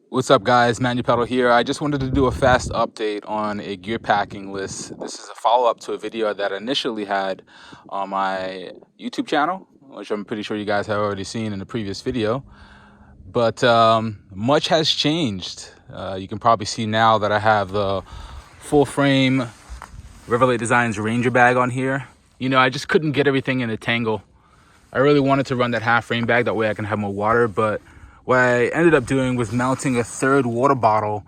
What's up, guys? Manual Pedal here. I just wanted to do a fast update on a gear packing list. This is a follow-up to a video that I initially had on my YouTube channel, which I'm pretty sure you guys have already seen in the previous video. But much has changed. You can probably see now that I have the full frame Riverlight Designs Ranger bag on here. You know, I just couldn't get everything in a tangle. I really wanted to run that half frame bag, that way I can have more water, but what I ended up doing was mounting a third water bottle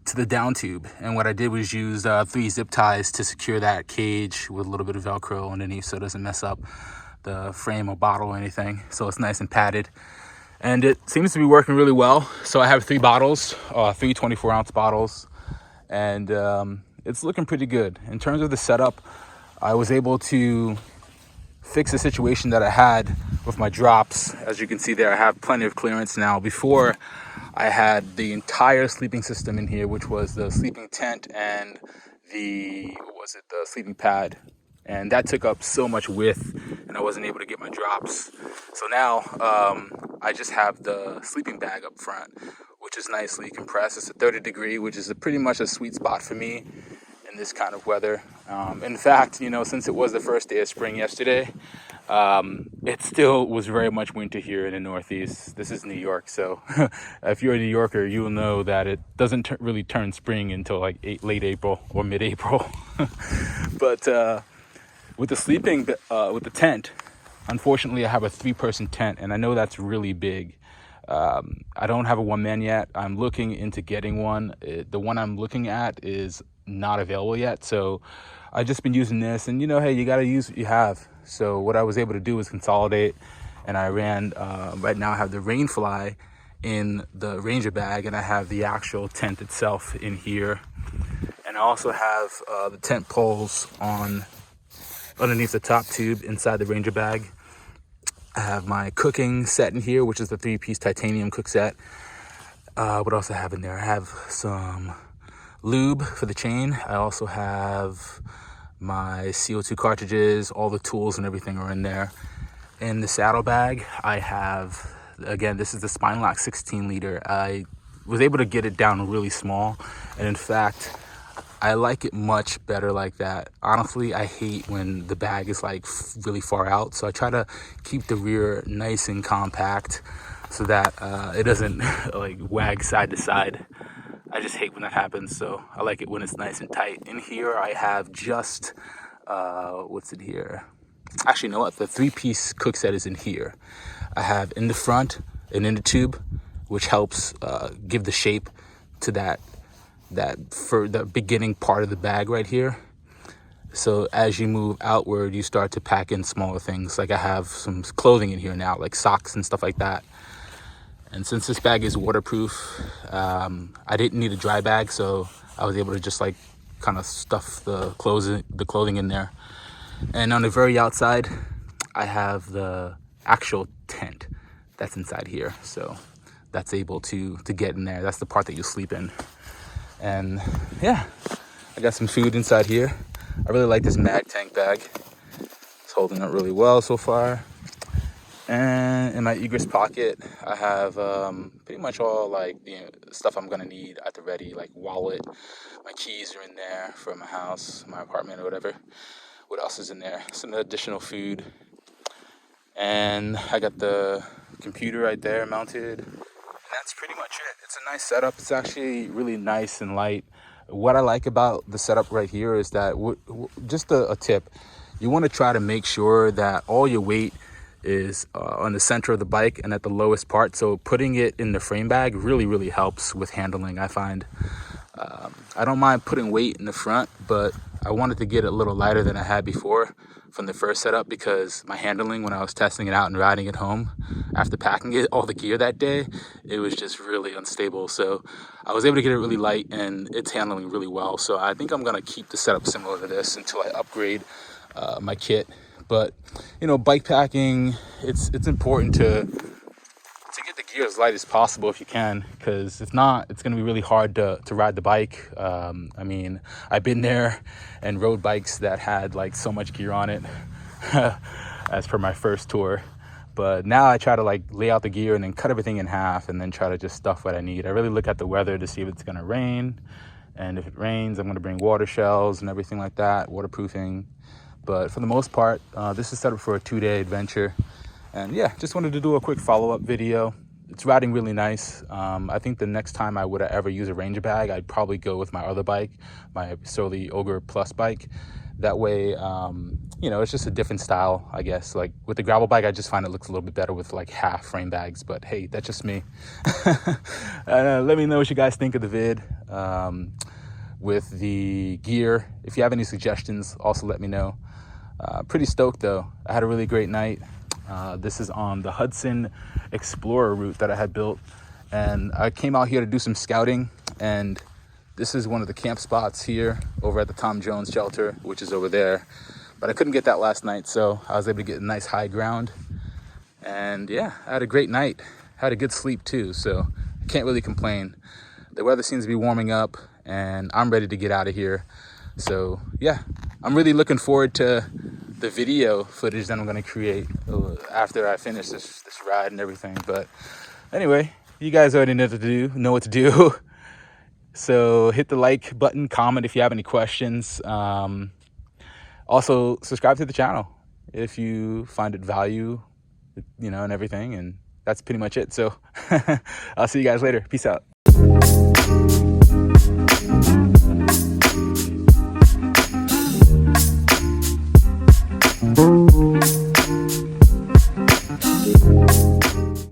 to the down tube. And what I did was use 3 zip ties to secure that cage with a little bit of Velcro underneath so it doesn't mess up the frame or bottle or anything. So it's nice and padded. And it seems to be working really well. So I have 3 bottles, 3 24-ounce bottles, and it's looking pretty good. In terms of the setup, I was able to fix the situation that I had with my drops. As you can see there, I have plenty of clearance now. Before, I had the entire sleeping system in here, which was the sleeping tent and the sleeping pad, and that took up so much width and I wasn't able to get my drops. So now I just have the sleeping bag up front, which is nicely compressed. It's a 30-degree, which is pretty much a sweet spot for me in this kind of weather. In fact, you know, since it was the first day of spring yesterday, it still was very much winter here in the Northeast. This is New York, so if you're a New Yorker, you'll know that it doesn't really turn spring until like late April or mid-April. But with the tent, unfortunately, I have a 3-person tent, and I know that's really big. I don't have a one-man yet. I'm looking into getting one. The one I'm looking at is not available yet, so I've just been using this, and you know, hey, you got to use what you have. So what I was able to do is consolidate, and I ran right now I have the Rainfly in the Ranger bag, and I have the actual tent itself in here, and I also have the tent poles on underneath the top tube inside the Ranger bag. I have my cooking set in here, which is the 3-piece titanium cook set. What else I have in there? I have some lube for the chain. I also have my CO2 cartridges. All the tools and everything are in there. In the saddle bag, I have, again, this is the Spine-Lock 16 liter. I was able to get it down really small, and in fact, I like it much better like that. Honestly, I hate when the bag is like really far out, so I try to keep the rear nice and compact so that it doesn't like wag side to side. I just hate when that happens, so I like it when it's nice and tight. In here, I have just, what's it here? Actually, you know what? The 3-piece cook set is in here. I have in the front an inner tube, which helps give the shape to that for the beginning part of the bag right here. So as you move outward, you start to pack in smaller things. Like I have some clothing in here now, like socks and stuff like that. And since this bag is waterproof, I didn't need a dry bag, so I was able to just like kind of stuff the clothing in there. And on the very outside, I have the actual tent that's inside here, so that's able to get in there. That's the part that you sleep in. And yeah, I got some food inside here. I really like this mag tank bag. It's holding up really well so far. And in my egress pocket, I have pretty much all like the stuff I'm gonna need at the ready, like wallet. My keys are in there for my house, my apartment, or whatever. What else is in there? Some additional food. And I got the computer right there mounted. And that's pretty much it. It's a nice setup. It's actually really nice and light. What I like about the setup right here is that, just a tip, you want to try to make sure that all your weight is on the center of the bike and at the lowest part. So putting it in the frame bag really helps with handling, I find. I don't mind putting weight in the front, but I wanted to get it a little lighter than I had before from the first setup, because my handling when I was testing it out and riding it home after packing all the gear that day, it was just really unstable. So I was able to get it really light, and it's handling really well. So I think I'm going to keep the setup similar to this until I upgrade my kit. But you know, bike packing, it's important to get the gear as light as possible if you can, because if not, it's going to be really hard to ride the bike. I mean, I've been there and rode bikes that had like so much gear on it as per my first tour, But now I try to like lay out the gear and then cut everything in half and then try to just stuff what I need. I really look at the weather to see if it's gonna rain. And if it rains, I'm gonna bring water shells and everything like that, waterproofing. But for the most part, this is set up for a 2-day adventure. And yeah, just wanted to do a quick follow-up video. It's riding really nice. I think the next time I would ever use a Ranger bag, I'd probably go with my other bike, my Surly Ogre Plus bike. That way, you know, it's just a different style, I guess. Like with the gravel bike, I just find it looks a little bit better with like half frame bags. But hey, that's just me. Let me know what you guys think of the vid with the gear. If you have any suggestions, also let me know. Pretty stoked though. I had a really great night. This is on the Hudson Explorer route that I had built. And I came out here to do some scouting, and this is one of the camp spots here over at the Tom Jones shelter, which is over there. But I couldn't get that last night, so I was able to get a nice high ground. And yeah, I had a great night. Had a good sleep too, so I can't really complain. The weather seems to be warming up, and I'm ready to get out of here. So yeah, I'm really looking forward to the video footage that I'm going to create after I finish this ride and everything. But anyway, you guys already know what to do. So hit the like button, comment if you have any questions. Also subscribe to the channel if you find it value, you know, and everything. And that's pretty much it. So I'll see you guys later. Peace out.